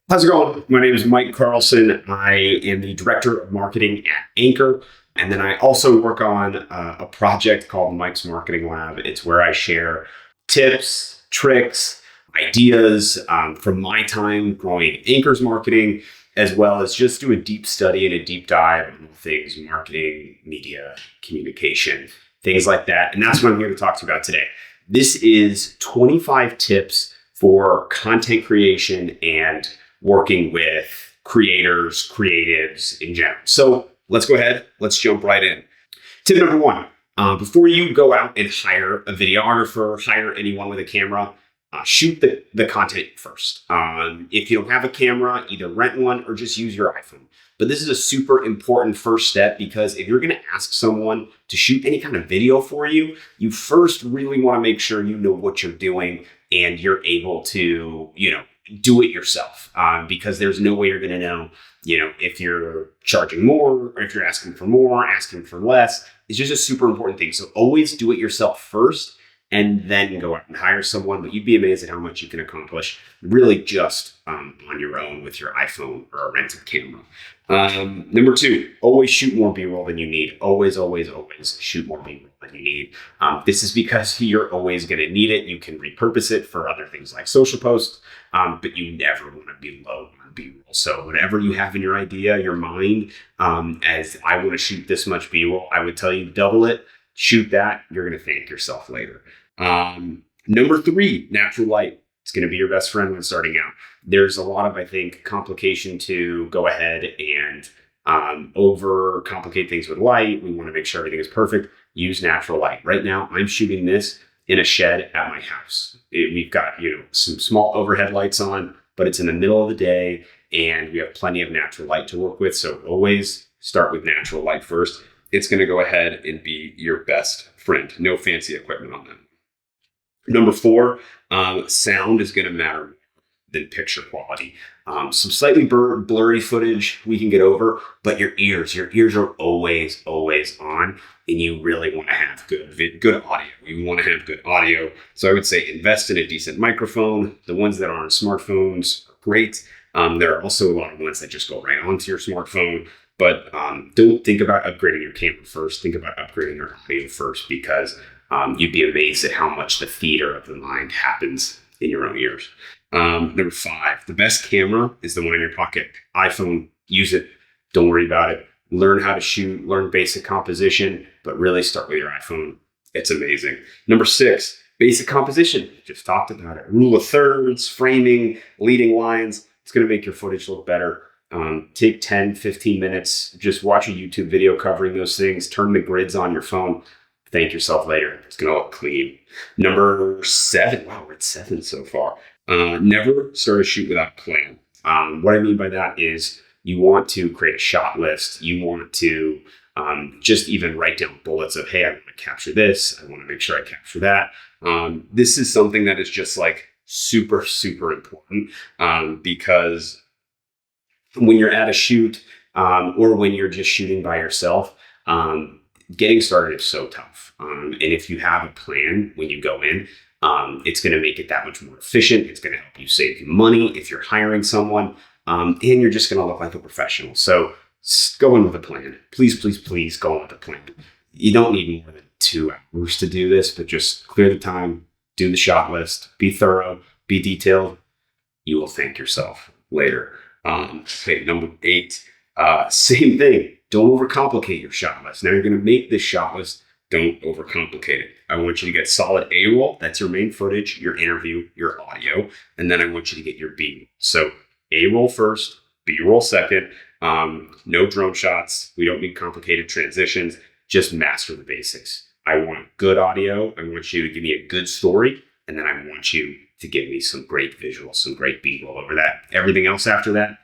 How's it going? My name is Mike Carlson. I am the Director of Marketing at ANCORE. And then I also work on a project called Mike's Marketing Lab. It's where I share tips, tricks, ideas from my time growing ANCORE's marketing, as well as just do a deep study and a deep dive on things marketing, media, communication, things like that. And that's what I'm here to talk to you about today. This is 25 tips for content creation and working with creators, creatives in general. So let's go ahead. Let's jump right in. Tip number one, before you go out and hire a videographer, hire anyone with a camera, shoot the content first. If you don't have a camera, either rent one or just use your iPhone. But this is a super important first step because if you're going to ask someone to shoot any kind of video for you, you first really want to make sure you know what you're doing and you're able to, do it yourself, because there's no way you're going to know, if you're charging more or if you're asking for more, asking for less. It's just a super important thing. So always do it yourself first and then go out and hire someone. But you'd be amazed at how much you can accomplish really just on your own with your iPhone or a rented camera. Number two, always shoot more B-roll than you need. Always, always, always shoot more B-roll than you need. This is because you're always going to need it. You can repurpose it for other things like social posts, but you never want to be low on B-roll. So whatever you have in your idea, your mind, as I want to shoot this much B-roll, I would tell you double it, shoot that. You're going to thank yourself later. Number three, natural light. It's going to be your best friend when starting out. There's a lot of, I think, complication to go ahead and overcomplicate things with light. We want to make sure everything is perfect. Use natural light. Right now, I'm shooting this in a shed at my house. We've got, some small overhead lights on, but it's in the middle of the day and we have plenty of natural light to work with. So always start with natural light first. It's going to go ahead and be your best friend. No fancy equipment on that. Number four, sound is going to matter than picture quality. Some slightly blurry footage we can get over, but your ears are always, always on, and you really want to have good audio. You want to have good audio. So I would say invest in a decent microphone. The ones that are on smartphones are great. There are also a lot of ones that just go right onto your smartphone. But don't think about upgrading your camera first. Think about upgrading your audio first, because you'd be amazed at how much the theater of the mind happens in your own ears. Number five, the best camera is the one in your pocket. iPhone, use it. Don't worry about it. Learn how to shoot, learn basic composition, but really start with your iPhone. It's amazing. Number six, basic composition. Just talked about it. Rule of thirds, framing, leading lines. It's going to make your footage look better. Take 10, 15 minutes. Just watch a YouTube video covering those things. Turn the grids on your phone. Thank yourself later. It's going to look clean. Number seven. Wow, we're at 7 so far. Never start a shoot without a plan. What I mean by that is you want to create a shot list. You want to just even write down bullets of, hey, I want to capture this. I want to make sure I capture that. This is something that is just like super, super important, because when you're at a shoot or when you're just shooting by yourself, getting started is so tough. And if you have a plan when you go in, it's going to make it that much more efficient. It's going to help you save money if you're hiring someone, and you're just going to look like a professional. So go in with a plan. Please, please, please go in with a plan. You don't need more than 2 hours to do this, but just clear the time, do the shot list, be thorough, be detailed. You will thank yourself later. Okay, number 8, same thing. Don't overcomplicate your shot list. Now you're going to make this shot list. Don't overcomplicate it. I want you to get solid A-roll. That's your main footage, your interview, your audio. And then I want you to get your B-roll. So A-roll first, B-roll second. No drone shots. We don't need complicated transitions. Just master the basics. I want good audio. I want you to give me a good story. And then I want you to give me some great visuals, some great B-roll over that. Everything else after that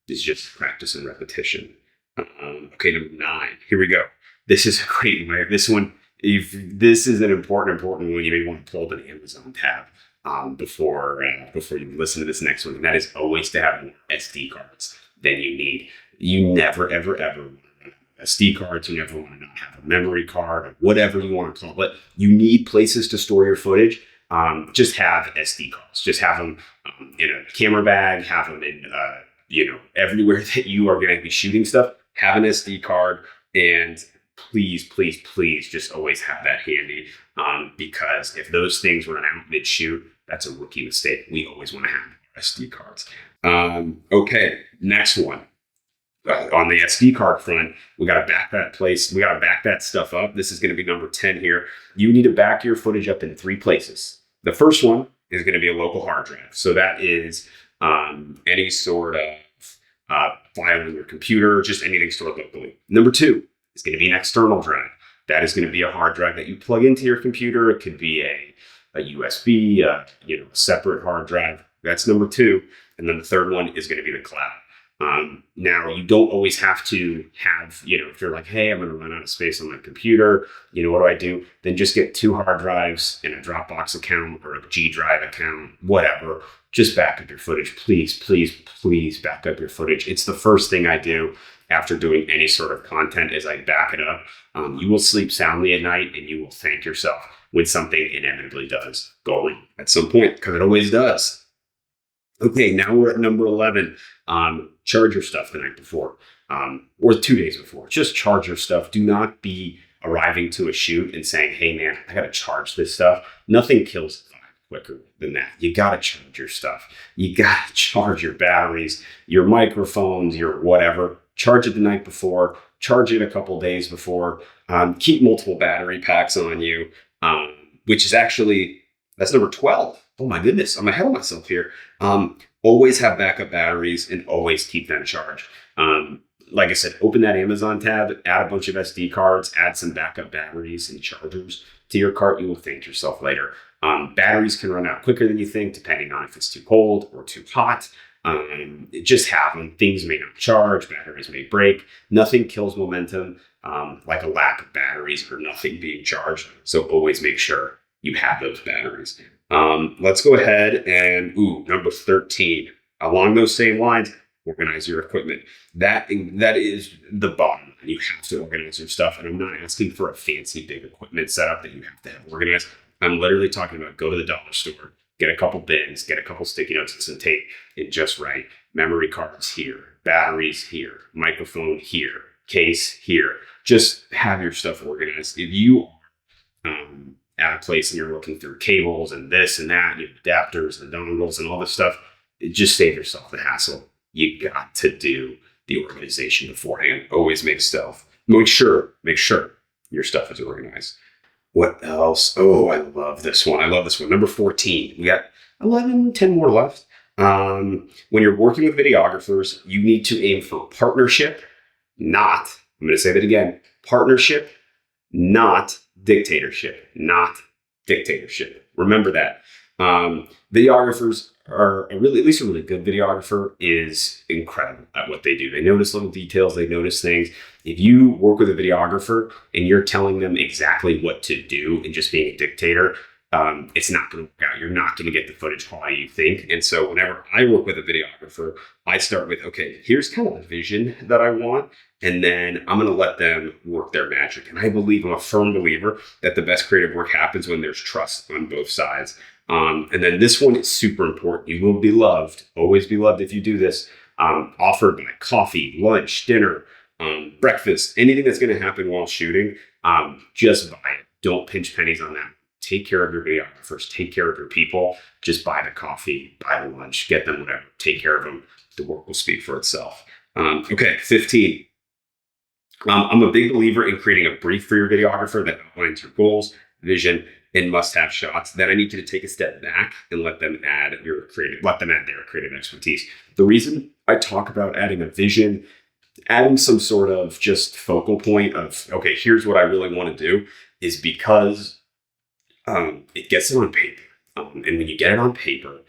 is just practice and repetition. Okay, number 9. Here we go. This is a great one. This is an important one. You may want to pull an Amazon tab before you listen to this next one. And that is always to have more SD cards than you need. You never, ever, ever want to run SD cards. You never want to not have a memory card or whatever you want to call it. You need places to store your footage. just have SD cards. Just have them in a camera bag, have them in, everywhere that you are going to be shooting stuff, have an SD card, and please just always have that handy. Because if those things run out mid-shoot, that's a rookie mistake. We always want to have SD cards. Okay, next one. On the SD card front, we got to back that place. We got to back that stuff up. This is going to be number 10 here. You need to back your footage up in 3 places. The first one is going to be a local hard drive. So that is any sort of file on your computer, just anything stored locally. Number 2 is going to be an external drive. That is going to be a hard drive that you plug into your computer. It could be a USB, a separate hard drive. That's number 2. And then the third one is going to be the cloud. Now, you don't always have to have, if you're like, hey, I'm going to run out of space on my computer, what do? Then just get 2 hard drives in a Dropbox account or a G Drive account, whatever. Just back up your footage. Please back up your footage. It's the first thing I do after doing any sort of content is I back it up. You will sleep soundly at night and you will thank yourself when something inevitably does go wrong at some point, because it always does. Okay, now we're at number 11. Charge your stuff the night before or 2 days before. Just charge your stuff. Do not be arriving to a shoot and saying, hey, man, I got to charge this stuff. Nothing kills the vibe quicker than that. You got to charge your stuff. You got to charge your batteries, your microphones, your whatever. Charge it the night before. Charge it a couple days before. Keep multiple battery packs on you, which is actually, that's number 12. Oh my goodness, I'm ahead of myself here. Always have backup batteries and always keep them charged. Like I said, open that Amazon tab, add a bunch of SD cards, add some backup batteries and chargers to your cart. You will thank yourself later. Batteries can run out quicker than you think, depending on if it's too cold or too hot. Just have them. Things may not charge, batteries may break. Nothing kills momentum like a lack of batteries or nothing being charged. So always make sure you have those batteries. Let's go ahead and, number 13. Along those same lines, organize your equipment. That is the bottom line. You have to organize your stuff. And I'm not asking for a fancy big equipment setup that you have to have organized. I'm literally talking about go to the dollar store, get a couple bins, get a couple sticky notes and some tape, and just write memory cards here, batteries here, microphone here, case here. Just have your stuff organized. If you are at a place and you're looking through cables and this and that, and your adapters and dongles and all this stuff, just save yourself the hassle. You got to do the organization beforehand. Always make sure your stuff is organized. What else? Oh, I love this one. Number 14. We got 10 more left. When you're working with videographers, you need to aim for partnership, I'm going to say that again, partnership, not dictatorship. Remember that. Videographers are at least a really good videographer is incredible at what they do. They notice little details. They notice things. If you work with a videographer and you're telling them exactly what to do and just being a dictator, it's not going to work out. You're not going to get the footage quality you think. And so whenever I work with a videographer, I start with, okay, here's kind of the vision that I want. And then I'm going to let them work their magic. And I'm a firm believer that the best creative work happens when there's trust on both sides. And then this one is super important. You will be loved, always be loved if you do this. Offered by coffee, lunch, dinner, breakfast, anything that's going to happen while shooting, just buy it. Don't pinch pennies on that. Take care of your videographers, take care of your people. Just buy the coffee, buy the lunch, get them whatever, take care of them. The work will speak for itself. Okay, 15. I'm a big believer in creating a brief for your videographer that outlines your goals, vision, and must-have shots. Then I need you to take a step back and let them add their creative expertise. The reason I talk about adding a vision, adding some sort of just focal point of, okay, here's what I really want to do, is because it gets it on paper. And when you get it on paper,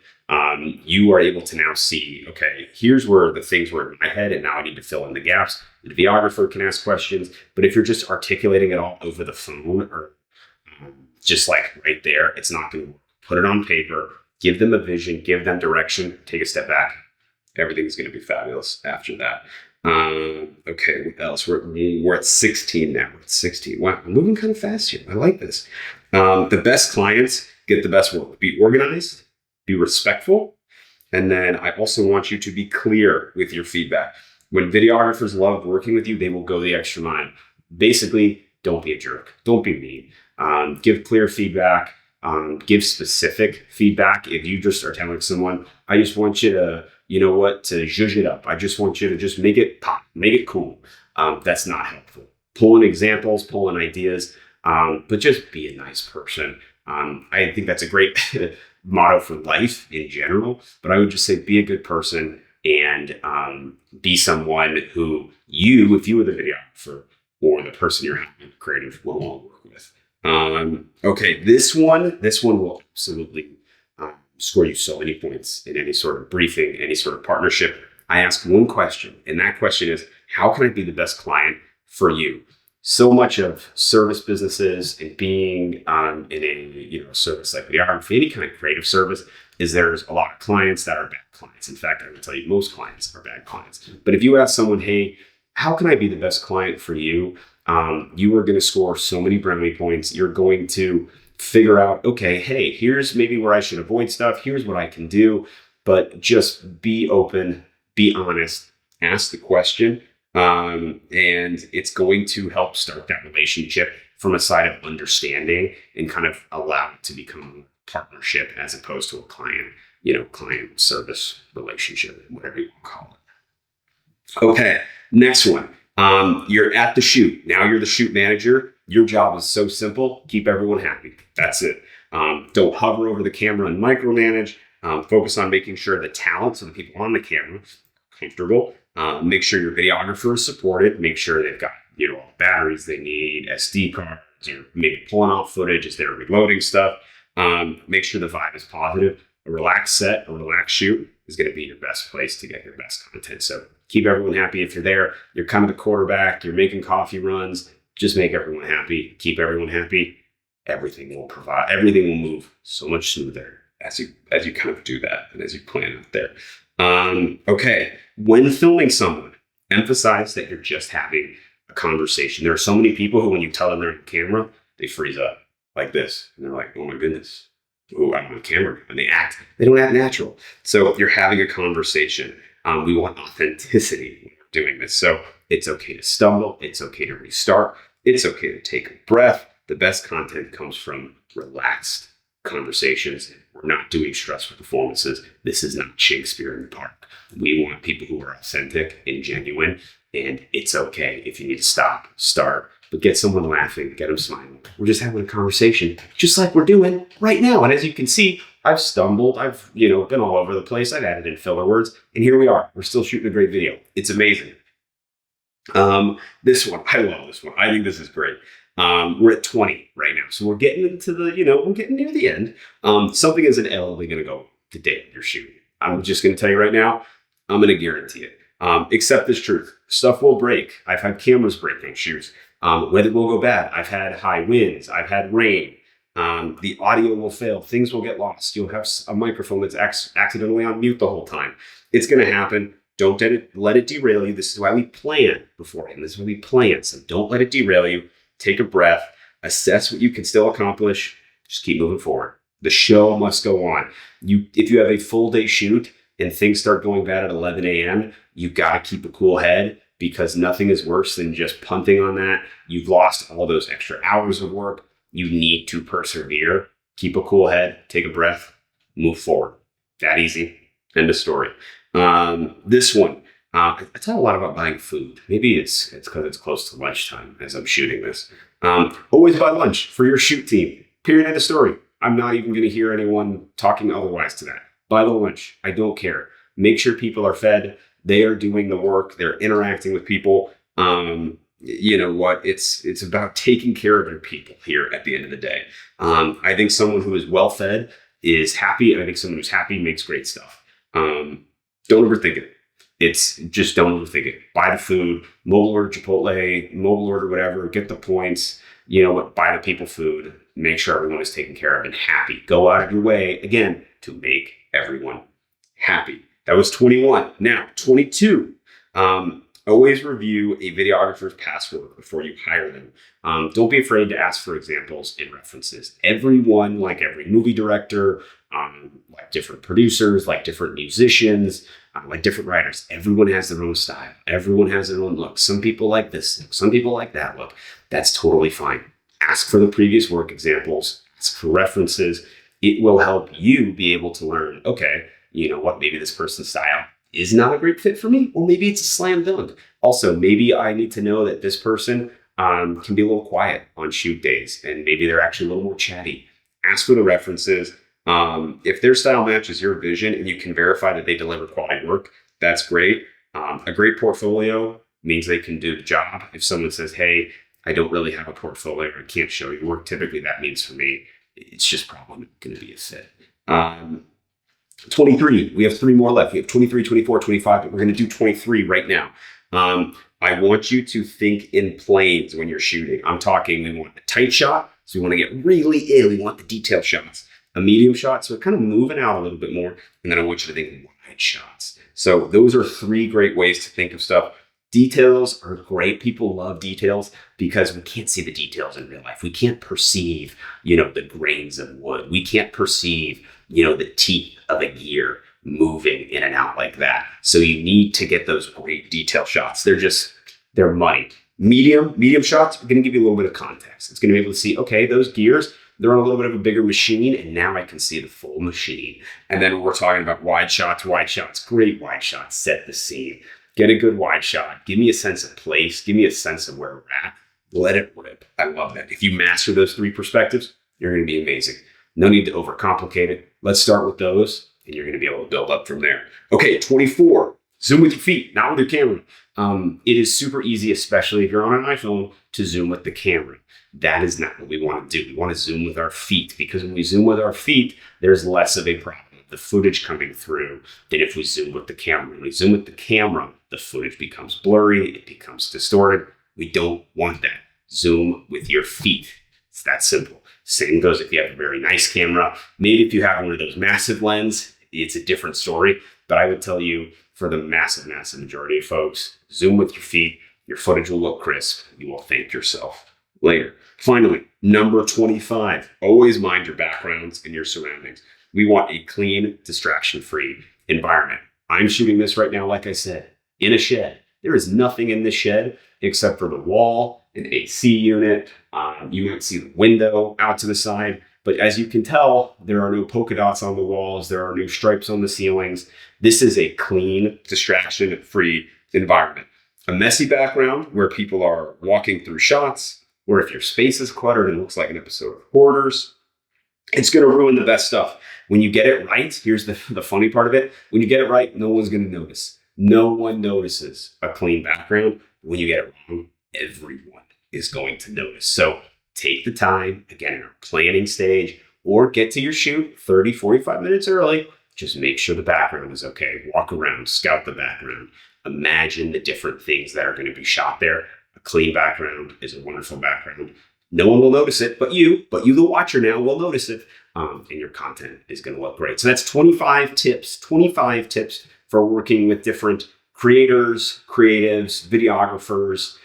you are able to now see, okay, here's where the things were in my head, and now I need to fill in the gaps. The videographer can ask questions, but if you're just articulating it all over the phone or just like right there, it's not going to work. Put it on paper, give them a vision, give them direction, take a step back. Everything's going to be fabulous after that. Okay, what else? We're at 16 now. We're at 16. Wow, I'm moving kind of fast here. I like this. The best clients get the best work. Be organized, be respectful, and then I also want you to be clear with your feedback. When videographers love working with you, they will go the extra mile. Basically, don't be a jerk. Don't be mean. Give clear feedback. Give specific feedback. If you just are telling someone, I just want you to, to zhuzh it up. I just want you to just make it pop, make it cool. That's not helpful. Pull in examples, pull in ideas, but just be a nice person. I think that's a great motto for life in general, but I would just say be a good person and be someone who if you were the videographer or the person you're having creative will all work with. Okay, this one will absolutely score you so many points in any sort of briefing, any sort of partnership. I ask one question, and that question is, how can I be the best client for you? So much of service businesses and being in a service like videography, any kind of creative service, is there's a lot of clients that are bad clients. In fact, I would tell you most clients are bad clients. But if you ask someone, hey, how can I be the best client for you? You are going to score so many brownie points. You're going to figure out, okay, hey, here's maybe where I should avoid stuff. Here's what I can do. But just be open, be honest, ask the question. And it's going to help start that relationship from a side of understanding and kind of allow it to become a partnership as opposed to a client service relationship, whatever you want to call it. Okay, next one. You're at the shoot. Now you're the shoot manager. Your job is so simple. Keep everyone happy. That's it. Don't hover over the camera and micromanage. Focus on making sure the talent, so the people on the camera, are comfortable. Make sure your videographer is supported. Make sure they've got all the batteries they need, SD cards. You're maybe pulling off footage as they're reloading stuff. Make sure the vibe is positive. A relaxed set, a relaxed shoot is going to be your best place to get your best content. So keep everyone happy. If you're there, you're kind of the quarterback, you're making coffee runs, just make everyone happy. Keep everyone happy. Everything will move so much smoother as you kind of do that and as you plan out there. Okay. When filming someone, emphasize that you're just having a conversation. There are so many people who, when you tell them they're on camera, they freeze up like this. And they're like, oh my goodness. Oh, I'm on camera. And they don't act natural. So you're having a conversation. We want authenticity when we're doing this. So it's okay to stumble. It's okay to restart. It's okay to take a breath. The best content comes from relaxed conversations. We're not doing stressful performances. This is not Shakespeare in the Park. We want people who are authentic and genuine. And it's okay if you need to stop, start, but get someone laughing, get them smiling. We're just having a conversation, just like we're doing right now. And as you can see, I've stumbled. I've, been all over the place. I've added in filler words. And here we are. We're still shooting a great video. It's amazing. This one, I love this one. I think this is great. We're at 20 right now. So we're getting into we're getting near the end. Something isn't inevitably going to go the day you're shooting. I'm just going to tell you right now, I'm going to guarantee it. Accept this truth. Stuff will break. I've had cameras break on shoots. Weather will go bad. I've had high winds. I've had rain. The audio will fail. Things will get lost. You'll have a microphone that's accidentally on mute the whole time. It's going to happen. Don't let it derail you. This is why we plan beforehand. This is why we plan. So don't let it derail you. Take a breath. Assess what you can still accomplish. Just keep moving forward. The show must go on. If you have a full day shoot and things start going bad at 11 a.m., you got to keep a cool head, because nothing is worse than just punting on that. You've lost all those extra hours of work. You need to persevere. Keep a cool head. Take a breath. Move forward. That easy. End of story. This one, I talk a lot about buying food. Maybe it's because it's close to lunchtime as I'm shooting this. Always buy lunch for your shoot team. Period. End of story. I'm not even going to hear anyone talking otherwise to that. Buy the lunch. I don't care. Make sure people are fed. They are doing the work. They're interacting with people. You know what? It's about taking care of your people here at the end of the day. I think someone who is well fed is happy, and I think someone who's happy makes great stuff. Don't overthink it. It's just don't overthink it. Buy the food, mobile order Chipotle, mobile order whatever, get the points. You know what? Buy the people food. Make sure everyone is taken care of and happy. Go out of your way, again, to make everyone happy. That was 21. Now, 22. Always review a videographer's past work before you hire them. Don't be afraid to ask for examples and references. Everyone, like every movie director, like different producers, like different musicians, like different writers, everyone has their own style. Everyone has their own look. Some people like this look. Some people like that look. That's totally fine. Ask for the previous work examples. Ask for references. It will help you be able to learn, okay, you know what, maybe this person's style is not a great fit for me, or maybe it's a slam dunk. Also, maybe I need to know that this person can be a little quiet on shoot days, and maybe they're actually a little more chatty. Ask for the references. If their style matches your vision and you can verify that they deliver quality work, that's great. A great portfolio means they can do the job. If someone says, hey, I don't really have a portfolio, I can't show you work, typically that means for me, it's just probably going to be a fit. 23, we have 3 more left. We have 23, 24, 25, but we're going to do 23 right now. I want you to think in planes when you're shooting. I'm talking, we want a tight shot, so we want to get really in. We want the detail shots. A medium shot, so we're kind of moving out a little bit more. And then I want you to think wide shots. So those are 3 great ways to think of stuff. Details are great. People love details because we can't see the details in real life. We can't perceive, the grains of wood. We can't perceive, the teeth of a gear moving in and out like that. So you need to get those great detail shots. They're money. Medium shots are going to give you a little bit of context. It's going to be able to see, okay, those gears, they're on a little bit of a bigger machine, and now I can see the full machine. And then we're talking about wide shots, great wide shots, set the scene. Get a good wide shot. Give me a sense of place. Give me a sense of where we're at. Let it rip. I love that. If you master those 3 perspectives, you're going to be amazing. No need to overcomplicate it. Let's start with those, and you're going to be able to build up from there. Okay, 24. Zoom with your feet, not with your camera. It is super easy, especially if you're on an iPhone, to zoom with the camera. That is not what we want to do. We want to zoom with our feet, because when we zoom with our feet, there's less of a problem. The footage coming through than if we zoom with the camera. When we zoom with the camera, the footage becomes blurry, it becomes distorted. We don't want that. Zoom with your feet. It's that simple. Same goes if you have a very nice camera. Maybe if you have one of those massive lens, it's a different story. But I would tell you, for the massive majority of folks, zoom with your feet. Your footage will look crisp. You will thank yourself later. Finally, number 25. Always mind your backgrounds and your surroundings. We want a clean, distraction-free environment. I'm shooting this right now, like I said, in a shed. There is nothing in this shed except for the wall, an AC unit. You might see the window out to the side. But as you can tell, there are no polka dots on the walls. There are no stripes on the ceilings. This is a clean, distraction-free environment. A messy background where people are walking through shots, or if your space is cluttered and looks like an episode of Hoarders, it's going to ruin the best stuff. When you get it right, here's the funny part of it. When you get it right, no one's going to notice. No one notices a clean background. When you get it wrong, everyone is going to notice. So take the time, again, in our planning stage, or get to your shoot 30, 45 minutes early. Just make sure the background is okay. Walk around, scout the background. Imagine the different things that are going to be shot there. A clean background is a wonderful background. No one will notice it, but you, the watcher now, will notice it. And your content is going to look great. So that's 25 tips for working with different creators, creatives, videographers.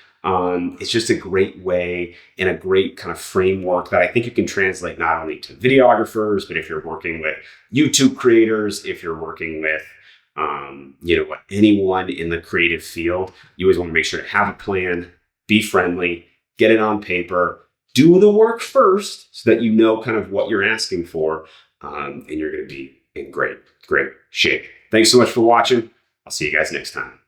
It's just a great way and a great kind of framework that I think you can translate not only to videographers, but if you're working with YouTube creators, if you're working with anyone in the creative field, you always want to make sure to have a plan, be friendly, get it on paper, do the work first so that you know kind of what you're asking for, and you're going to be in great shape. Thanks so much for watching. I'll see you guys next time.